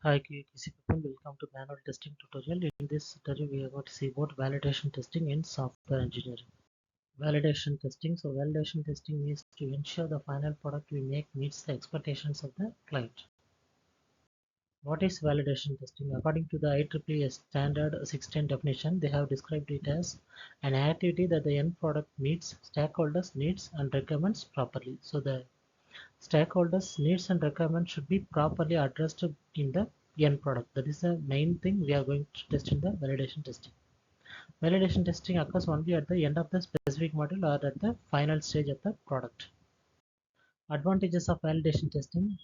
Hi QAQC people, welcome to manual testing tutorial. In this tutorial we are going to see about validation testing in software engineering. Validation testing. So validation testing is to ensure the final product we make meets the expectations of the client. What is validation testing? According to the IEEE standard 16 definition, they have described it as an activity that the end product meets stakeholders' needs and requirements properly. So the stakeholders' needs and requirements should be properly addressed in the end product. That is the main thing we are going to test in the validation testing. Validation testing occurs only at the end of the specific module or at the final stage of the product. Advantages of validation testing.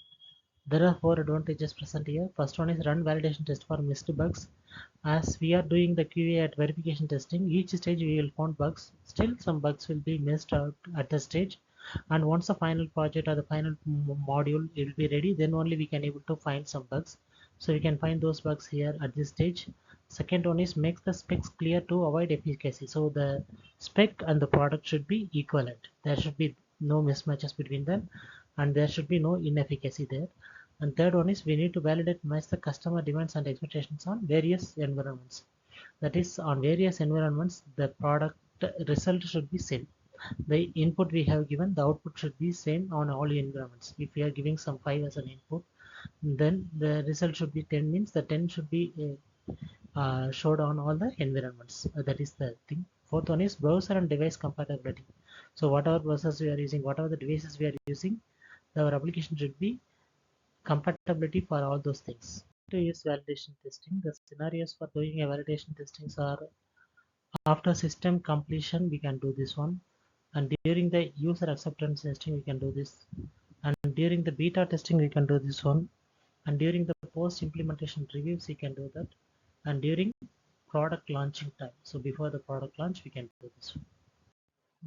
There are 4 advantages present here. First one is run validation test for missed bugs. As we are doing the QA at verification testing, each stage we will find bugs. Still some bugs will be missed out at the stage, and once the final project or the final module will be ready, then only we can able to find some bugs. So we can find those bugs here at this stage. Second one is makes the specs clear to avoid efficacy. So the spec and the product should be equivalent. There should be no mismatches between them, and there should be no inefficacy there. And third one is we need to validate match the customer demands and expectations on various environments. That is, on various environments, the product result should be same. The input we have given, the output should be same on all environments. If we are giving some 5 as an input, then the result should be 10, means the 10 should be showed on all the environments. That is the thing. Fourth one is browser and device compatibility. So whatever browsers we are using, whatever the devices we are using, our application should be compatibility for all those things. To use validation testing, the scenarios for doing a validation testing are after system completion we can do this one, and during the user acceptance testing we can do this, and during the beta testing we can do this one, and during the post implementation reviews we can do that, and during product launching time, so before the product launch we can do this one.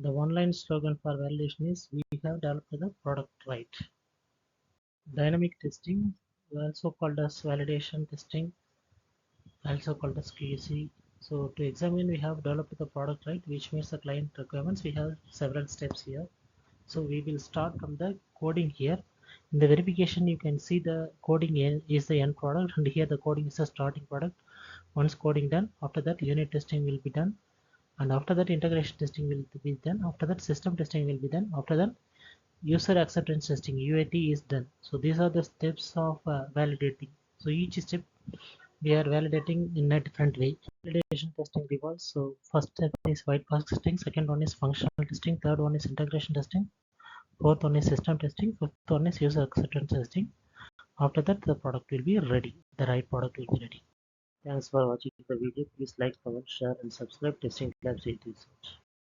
The one line slogan for validation is we have developed the product right. Dynamic testing, also called as validation testing, also called as QC. So to examine, we have developed the product right, which meets the client requirements. We have several steps here. So we will start from the coding here. In the verification, you can see the coding is the end product, and here the coding is the starting product. Once coding done, after that unit testing will be done, and after that integration testing will be done. After that system testing will be done. After that user acceptance testing UAT is done. So these are the steps of validating. So each step we are validating in a different way. Validation testing revolves. So first step is white box testing, second one is functional testing, third one is integration testing, fourth one is system testing, fifth one is user acceptance testing. After that the product will be ready. The right product will be ready. Thanks for watching the video. Please like, comment, share and subscribe. Testing Labs 8 Research.